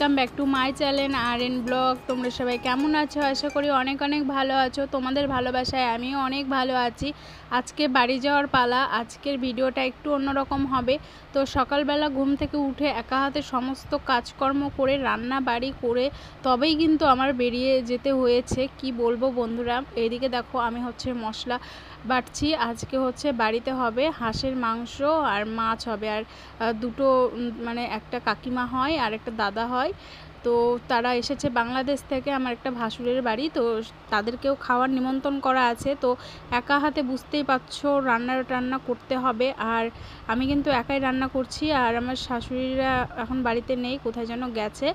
Welcome back to my channel আর.এন blog. তোমরা সবাই কেমন আছো? আশা করি অনেক অনেক ভালো আছো। তোমাদের ভালোবাসায় আমিও অনেক ভালো আছি। আজকে বাড়ি যাওয়ার পালা। আজকের ভিডিওটা একটু অন্যরকম হবে। তো সকালবেলা ঘুম থেকে উঠে একা হাতে সমস্ত কাজকর্ম করে রান্না বাড়ি করে তবেই কিন্তু আমার বেরিয়ে যেতে হয়েছে। কি বলবো বন্ধুরা, এদিকে দেখো আমি হচ্ছে মশলা বাটছি। আজকে হচ্ছে বাড়িতে হবে হাঁসের মাংস আর মাছ হবে, আর দুটো মানে একটা কাকিমা হয় আর একটা দাদা হয়। তো তারা এসেছে বাংলাদেশ থেকে, আমার একটা ভাসুরের বাড়ি, তো তাদেরকেও খাওয়ার নিমন্ত্রণ করা আছে। তো একা হাতে বুঝতেই পারছো রান্না করতে হবে, আর আমি কিন্তু একাই রান্না করছি। আর আমার শাশুড়িরা এখন বাড়িতে নেই, কোথায় যেন গেছে।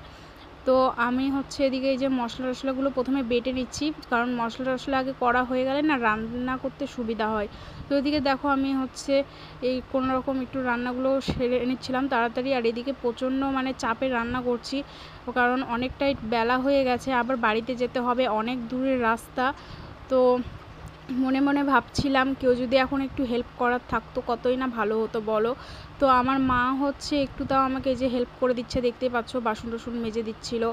তো আমি হচ্ছে এদিকে এই যে মশলাগুলো প্রথমে বেটে নিচ্ছি, কারণ মশলা আগে করা হয়ে গেলে না রান্না করতে সুবিধা হয়। তো এদিকে দেখো আমি হচ্ছে এই কোনো রকম একটু রান্নাগুলো সেরে নিচ্ছিলাম তাড়াতাড়ি। আর এদিকে প্রচণ্ড মানে চাপে রান্না করছি, কারণ অনেকটাই বেলা হয়ে গেছে, আবার বাড়িতে যেতে হবে, অনেক দূরের রাস্তা। তো মনে মনে ভাবছিলাম কেউ যদি এখন একটু হেল্প করার থাকতো কতই না ভালো হতো বলো। তো আমার মা হচ্ছে একটু তাও আমাকে যে হেল্প করে দিচ্ছে, দেখতেই পাচ্ছ বাসন টাসন মেজে দিচ্ছিল,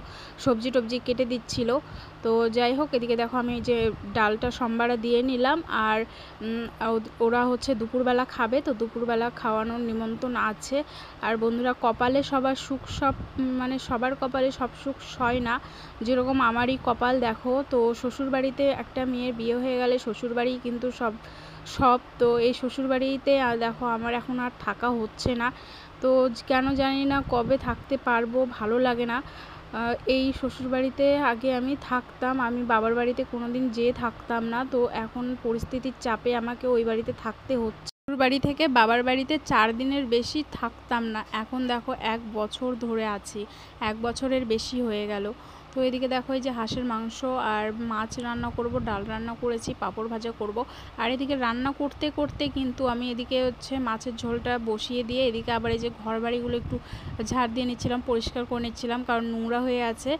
সবজি টবজি কেটে দিচ্ছিল। তো যাই হোক, এদিকে দেখো আমি যে ডালটা সম্বারে দিয়ে নিলাম। আর ওরা হচ্ছে দুপুরবেলা খাবে, তো দুপুরবেলা খাওয়ানোর নিমন্ত্রণ আছে। আর বন্ধুরা, কপালে সবার সুখ সব মানে সবার কপালে সব সুখ হয় না, যেরকম আমারই কপাল দেখো। তো শ্বশুরবাড়িতে একটা মেয়ের বিয়ে হয়ে গেলে শ্বশুরবাড়ি কিন্তু সব তো এই শ্বশুরবাড়িতে দেখো আমার এখন আর থাকা হচ্ছে না। তো কেন জানি না কবে থাকতে পারবো, ভালো লাগে না। এই শ্বশুরবাড়িতে আগে আমি থাকতাম, আমি বাবার বাড়িতে কোনো দিন যেয়ে থাকতাম না। তো এখন পরিস্থিতির চাপে আমাকে ওই বাড়িতে থাকতে হচ্ছে। বাড়ি থেকে বাবার বাড়িতে 4 দিনের বেশি থাকতাম না, এখন দেখো 1 বছর ধরে আছি, 1 বছরের বেশি হয়ে গেল। তো এদিকে দেখো এই যে হাঁসের মাংস আর মাছ রান্না করব, ডাল রান্না করেছি, পাঁপড় ভাজা করব। আর এদিকে রান্না করতে করতে কিন্তু আমি এদিকে হচ্ছে মাছের ঝোলটা বসিয়ে দিয়ে এদিকে আবার এই যে ঘর বাড়িগুলো একটু ঝাড় দিয়ে নিচ্ছিলাম, পরিষ্কার করে নিচ্ছিলাম, কারণ নোংরা হয়ে আছে।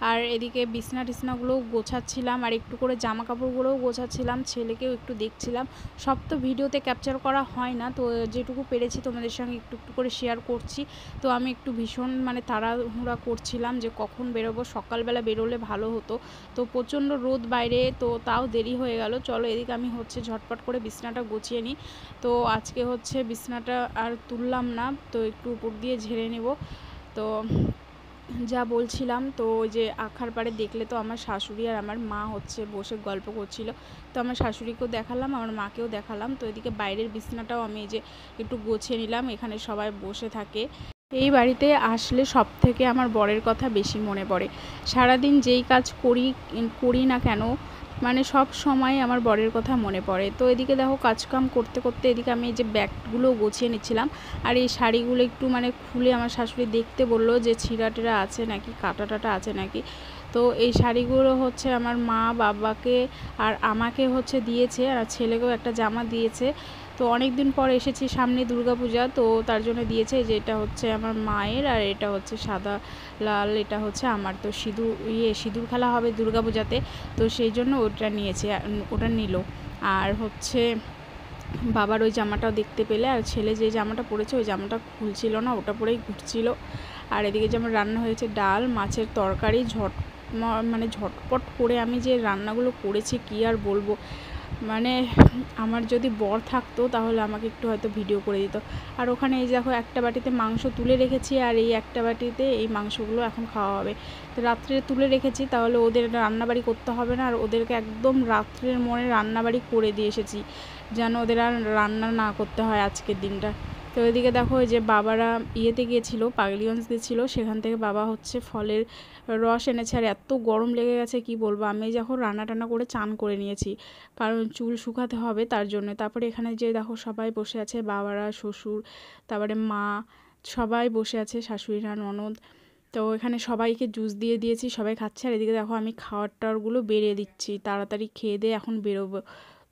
আর এদিকে বিছনা টিছনাগুলোও গোছাচ্ছিলাম, আর একটু করে জামা কাপড়গুলোও গোছাচ্ছিলাম, ছেলেকেও একটু দেখছিলাম। সব তো ভিডিওতে ক্যাপচার করা হয় না, তো যেটুকু পেরেছি তোমাদের সঙ্গে একটু একটু করে শেয়ার করছি। তো আমি একটু ভীষণ মানে তাড়াহুড়া করছিলাম যে কখন বেরোবো, সকালবেলা বেরোলে ভালো হতো। তো প্রচণ্ড রোদ বাইরে, তো তাও দেরি হয়ে গেল। চলো এদিকে আমি হচ্ছে ঝটপট করে বিছনাটা গুছিয়ে নিই। তো আজকে হচ্ছে বিছনাটা আর তুললাম না, তো একটু উপর দিয়ে ঝেড়ে নেব। তো যা বলছিলাম, তো ওই যে আখার পাড়ে দেখলে তো আমার শাশুড়ি আর আমার মা হচ্ছে বসে গল্প করছিল। তো আমার শাশুড়িকেও দেখালাম, আমার মাকেও দেখালাম। তো এদিকে বাইরের বিছনাটাও আমি এই যে একটু গুছিয়ে নিলাম, এখানে সবাই বসে থাকে। এই বাড়িতে আসলে সব থেকে আমার বরের কথা বেশি মনে পড়ে। সারাদিন যেই কাজ করি না কেন, মানে সব সময় আমার বরের কথা মনে পড়ে। তো এদিকে দেখো কাজকাম করতে করতে এদিকে আমি এই যে ব্যাগগুলো গুছিয়ে নিচ্ছিলাম। আর এই শাড়িগুলো একটু মানে খুলে আমার শাশুড়ি দেখতে বললো যে ছিঁড়া টিড়া আছে নাকি, কাটা টাটা আছে নাকি। তো এই শাড়িগুলো হচ্ছে আমার মা বাবাকে আর আমাকে হচ্ছে দিয়েছে, আর ছেলেকেও একটা জামা দিয়েছে। তো অনেক দিন পর এসেছি, সামনে দুর্গাপূজা, তো তার জন্য দিয়েছে। যে এটা হচ্ছে আমার মায়ের, আর এটা হচ্ছে সাদা লাল, এটা হচ্ছে আমার। তো সিঁদুর খেলা হবে দুর্গাপূজাতে, তো সেই জন্য ওটা নিয়েছে, ওটা নিল। আর হচ্ছে বাবার ওই জামাটাও দেখতে পেলে, আর ছেলে যে জামাটা পরেছে ওই জামাটা খুলছিল না, ওটা পরেই ঘুরছিল। আর এদিকে যেমন রান্না হয়েছে ডাল, মাছের তরকারি, মানে ঝটপট করে আমি যে রান্নাগুলো করেছি কি আর বলবো। মানে আমার যদি বর থাকতো তাহলে আমাকে একটু হয়তো ভিডিও করে দিত। আর ওখানে এই দেখো একটা বাটিতে মাংস তুলে রেখেছি, আর এই একটা বাটিতে এই মাংসগুলো এখন খাওয়া হবে। তো রাত্রে তুলে রেখেছি, তাহলে ওদের রান্নাবাড়ি করতে হবে না, আর ওদেরকে একদম রাত্রের মনে রান্নাবাড়ি করে দিয়ে এসেছি, যেন ওদের আর রান্না না করতে হয় আজকের দিনটা। তো এদিকে দেখো এই যে বাবারা ইয়েতে গিয়েছিলো, পাগলিগঞ্জ গিয়েছিলো, সেখান থেকে বাবা হচ্ছে ফলের রস এনেছে। আর এত গরম লেগে গেছে কি বলবো, আমি যখন রান্না টান্না করে চান করে নিয়েছি, কারণ চুল শুকাতে হবে তার জন্য। তারপরে এখানে যে দেখো সবাই বসে আছে, বাবারা, শ্বশুর, তারপরে মা, সবাই বসে আছে, শাশুড়িরা, ননদ। তো এখানে সবাইকে জুস দিয়ে দিয়েছি, সবাই খাচ্ছে। আর এদিকে দেখো আমি খাওয়ার টাওয়ারগুলো বেরিয়ে দিচ্ছি, তাড়াতাড়ি খেয়ে দিয়ে এখন বেরোবো।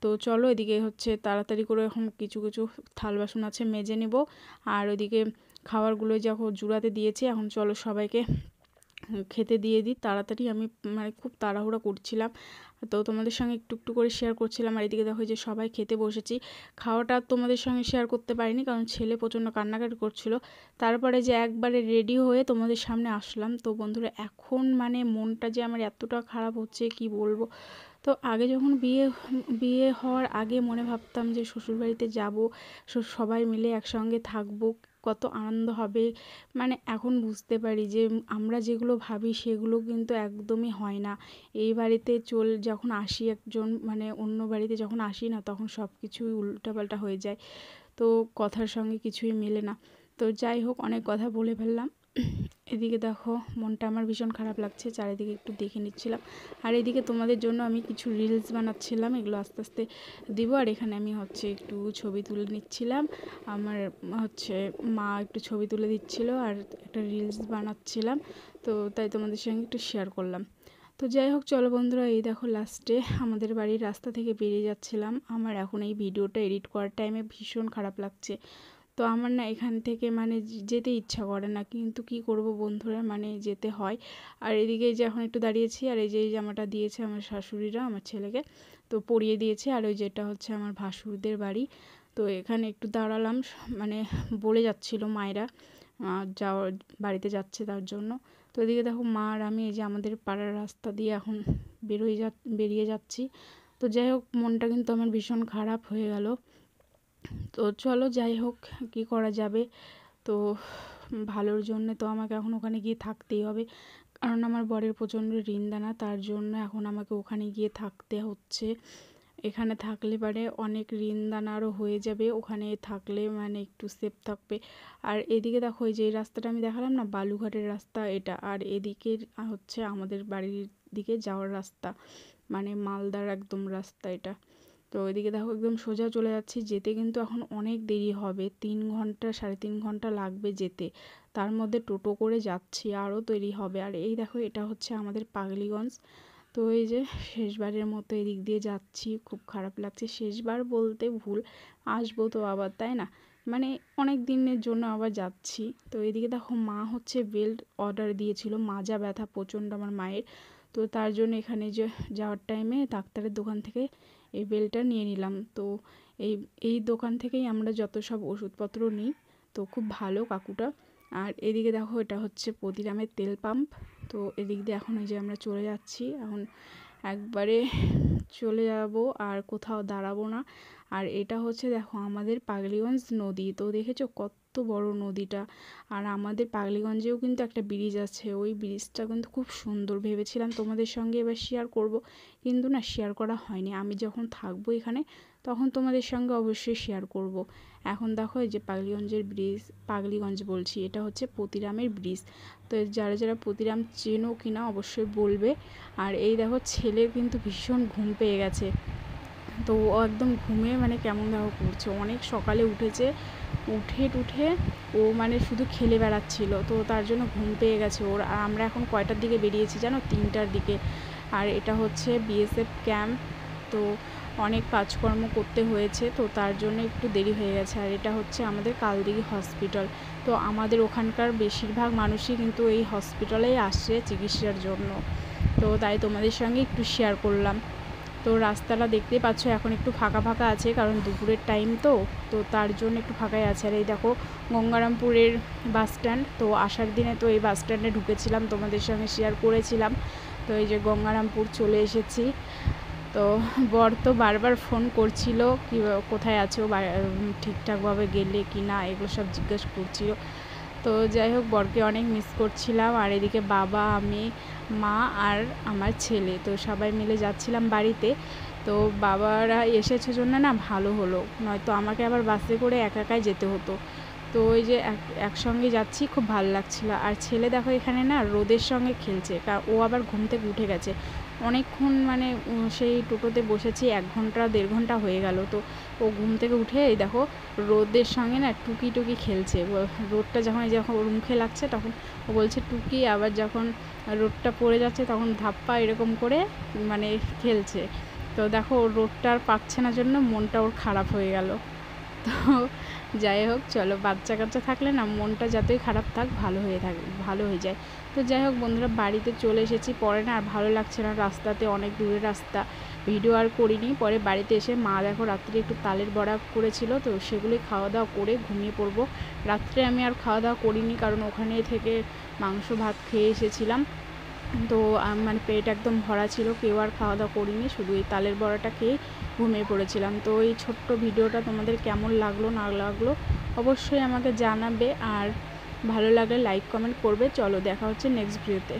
তো চলো এদিকে হচ্ছে তাড়াতাড়ি করে এখন কিছু কিছু থাল বাসন আছে মেজে নেব। আর ওইদিকে খাবারগুলো যখন জুড়াতে দিয়েছি, এখন চলো সবাইকে খেতে দিয়ে দিই তাড়াতাড়ি। আমি মানে খুব তাড়াহুড়া করছিলাম, তো তোমাদের সঙ্গে একটু একটু করে শেয়ার করছিলাম। আর এদিকে দেখো যে সবাই খেতে বসেছি। খাওয়াটা তোমাদের সঙ্গে শেয়ার করতে পারিনি কারণ ছেলে প্রচণ্ড কান্নাকাটি করছিল। তারপরে যে একবারে রেডি হয়ে তোমাদের সামনে আসলাম। তো বন্ধুরা এখন মানে মনটা যে আমার এতটা খারাপ হচ্ছে কি বলবো। তো আগে যখন বিয়ে হওয়ার আগে মনে ভাবতাম যে শ্বশুরবাড়িতে যাবো, সবাই মিলে একসঙ্গে থাকবো, কত আনন্দ হবে। মানে এখন বুঝতে পারি যে আমরা যেগুলো ভাবি সেগুলো কিন্তু একদমই হয় না। এই বাড়িতে যখন আসি একজন মানে অন্য বাড়িতে যখন আসি না, তখন সব কিছুই উল্টাপাল্টা হয়ে যায়। তো কথার সঙ্গে কিছুই মেলে না। তো যাই হোক, অনেক কথা বলে ফেললাম। এদিকে দেখো মনটা আমার ভীষণ খারাপ লাগছে, চারিদিকে একটু দেখে নিচ্ছিলাম। আর এদিকে তোমাদের জন্য আমি কিছু রিলস বানাচ্ছিলাম, এগুলো আস্তে আস্তে দিব। আর এখানে আমি একটু ছবি তুলে নিচ্ছিলাম। আমার মা একটু ছবি তুলে দিচ্ছিল আর একটা রিলস বানাচ্ছিলাম। তো তাই তোমাদের সঙ্গে একটু শেয়ার করলাম। তো যাই হোক, চলো বন্ধুরা, এই দেখো লাস্টে আমাদের বাড়ির রাস্তা থেকে বেরিয়ে যাচ্ছিলাম। আমার এখন এই ভিডিওটা এডিট করার টাইমে ভীষণ খারাপ লাগছে। তো আমার না এখান থেকে মানে যেতে ইচ্ছা করে না, কিন্তু কি করব বন্ধুরা, মানে যেতে হয়। আর এদিকে যে এখন একটু দাঁড়িয়েছি, আর এই যে এই জামাটা দিয়েছে আমার শাশুড়িরা আমার ছেলেকে, তো পরিয়ে দিয়েছে। আর ওই যেটা আমার ভাসুরদের বাড়ি। তো এখানে একটু দাঁড়ালাম, মানে বলে যাচ্ছিল মায়েরা যাওয়ার বাড়িতে যাচ্ছে তার জন্য। তো এদিকে দেখো মা আর আমি এই যে আমাদের পাড়ার রাস্তা দিয়ে এখন বেরিয়ে যাচ্ছি। তো যাই হোক, মনটা কিন্তু আমার ভীষণ খারাপ হয়ে গেল। তো চলো যাই হোক, কি করা যাবে। তো ভালোর জন্য তো আমাকে এখন ওখানে গিয়ে থাকতেই হবে, কারণ আমার বরের প্রচণ্ড ঋণদানা, তার জন্য এখন আমাকে ওখানে গিয়ে থাকতে হচ্ছে। এখানে থাকলে পারে অনেক ঋণদানা আরও হয়ে যাবে, ওখানে থাকলে মানে একটু সেফ থাকবে। আর এদিকে দেখো এই যে এই রাস্তাটা আমি দেখালাম না, বালুঘাটের রাস্তা এটা, আর এদিকে আমাদের বাড়ির দিকে যাওয়ার রাস্তা, মানে মালদার একদম রাস্তা এটা। তো এদিকে দেখো একদম সোজা চলে যাচ্ছি, যেতে কিন্তু এখন অনেক দেরি হবে, 3 ঘন্টা 3.5 ঘন্টা লাগবে যেতে। তার মধ্যে টোটো করে যাচ্ছি, আরও দেরি হবে। আর এই দেখো এটা আমাদের পাগলিগঞ্জ। তো এই যে শেষবারের মতো এদিক দিয়ে যাচ্ছি, খুব খারাপ লাগছে। শেষবার বলতে ভুল, আসবো তো আবার, তাই না, মানে অনেক দিনের জন্য আবার যাচ্ছি। তো এদিকে দেখো মা বেল্ট অর্ডার দিয়েছিল, মাজা ব্যথা প্রচণ্ড আমার মায়ের। তো তার জন্য এখানে যে যাওয়ার টাইমে ডাক্তারের দোকান থেকে এই বেল্টটা নিয়ে নিলাম। তো এই দোকান থেকেই আমরা যত সব ওষুধপত্র নিই। তো খুব ভালো কাকুটা। আর এদিকে দেখো এটা প্রতিরামের তেল পাম্প। তো এদিক দিয়ে এখন এই যে আমরা চলে যাচ্ছি, এখন একবারে চলে যাব আর কোথাও দাঁড়াবো না। আর এটা দেখো আমাদের পাগলিগঞ্জ নদী। তো দেখেছো কত বড় নদীটা। আর আমাদের পাগলিগঞ্জেও কিন্তু একটা ব্রিজ আছে, ওই ব্রিজটা কিন্তু খুব সুন্দর। ভেবেছিলাম তোমাদের সঙ্গে এবার শেয়ার করব, কিন্তু না, শেয়ার করা হয়নি। আমি যখন থাকবো এখানে তখন তোমাদের সঙ্গে অবশ্যই শেয়ার করব। এখন দেখো এই যে পাগলিগঞ্জের ব্রিজ, পাগলিগঞ্জ বলছি, এটা প্রতিরামের ব্রিজ। তো যারা যারা প্রতিরাম চেনো কিনা অবশ্যই বলবে। আর এই দেখো ছেলের কিন্তু ভীষণ ঘুম পেয়ে গেছে। তো ও একদম ঘুমে মানে কেমন দেখো করছে, অনেক সকালে উঠেছে, উঠে ও মানে শুধু খেলে বেড়াচ্ছিল। তো তার জন্য ঘুম পেয়ে গেছে ওর। আর আমরা এখন কয়টার দিকে বেরিয়েছি জানো, 3টার দিকে। আর এটা বিএসএফ ক্যাম্প। তো অনেক কাজকর্ম করতে হয়েছে, তো তার জন্য একটু দেরি হয়ে গেছে। আর এটা আমাদের কালদিঘি হসপিটাল। তো আমাদের ওখানকার বেশিরভাগ মানুষই কিন্তু এই হসপিটালেই আসছে চিকিৎসার জন্য। তো তাই তোমাদের সঙ্গে একটু শেয়ার করলাম। তো রাস্তাটা দেখতেই পাচ্ছ এখন একটু ফাঁকা ফাঁকা আছে, কারণ দুপুরের টাইম তো তার জন্য একটু ফাঁকাই আছে। আর এই দেখো গঙ্গারামপুরের বাস স্ট্যান্ড। তো আসার দিনে তো এই বাস স্ট্যান্ডে ঢুকেছিলাম, তোমাদের সঙ্গে শেয়ার করেছিলাম। তো এই যে গঙ্গারামপুর চলে এসেছি। তো বর তো বারবার ফোন করছিল কি কোথায় আছো, ঠিকঠাকভাবে গেলে কি না, এগুলো সব জিজ্ঞেস করছিল। তো যাই হোক, বরকে অনেক মিস করছিলাম। আর এদিকে বাবা, আমি, মা আর আমার ছেলে, তো সবাই মিলে যাচ্ছিলাম বাড়িতে। তো বাবারা এসেছে জন্য না ভালো হলো, নয়তো আমাকে আবার বাসে করে একা একাই যেতে হতো। তো ওই যে একসঙ্গে যাচ্ছি, খুব ভালো লাগছিল। আর ছেলে দেখো এখানে না রোদের সঙ্গে খেলছে, কারণ ও আবার ঘুম থেকে উঠে গেছে অনেকক্ষণ, মানে সেই টোটোতে বসেছি 1 ঘন্টা 1.5 ঘন্টা হয়ে গেল। তো ও ঘুম থেকে উঠে দেখো রোদের সঙ্গে না টুকি খেলছে। রোদটা যখন ওর মুখে লাগছে তখন ও বলছে টুকি, আবার যখন রোদটা পড়ে যাচ্ছে তখন ধাপ্পা, এরকম করে মানে খেলছে। তো দেখো ওর রোদটা আর পাচ্ছে না জন্য মনটা ওর খারাপ হয়ে গেল। তো যাই হোক চলো, বাচ্চা কাচ্চা থাকলে না মনটা যতই খারাপ থাক ভালো হয়ে যায়। তো যাই হোক বন্ধুরা, বাড়িতে চলে এসেছি। পরে না আর ভালো লাগছে না, রাস্তাতে অনেক দূরের রাস্তা, ভিডিও আর করিনি। পরে বাড়িতে এসে মা দেখো রাত্রে একটু তালের বড়া করেছিল, তো সেগুলোই খাওয়া দাওয়া করে ঘুমিয়ে পড়বো। রাত্রে আমি আর খাওয়া দাওয়া করিনি, কারণ ওখানে থেকে মাংস ভাত খেয়ে এসেছিলাম। তো মানে পেট একদম ভরা ছিল, কেউ আর খাওয়া দাওয়া করিনি, শুধু এই তালের বড়াটা খেয়ে ঘুমিয়ে পড়েছিলাম। তো এই ছোট্ট ভিডিওটা তোমাদের কেমন লাগলো না লাগলো অবশ্যই আমাকে জানাবে, আর ভালো লাগলে লাইক কমেন্ট করবে। চলো দেখা হচ্ছে নেক্সট ভিডিওতে।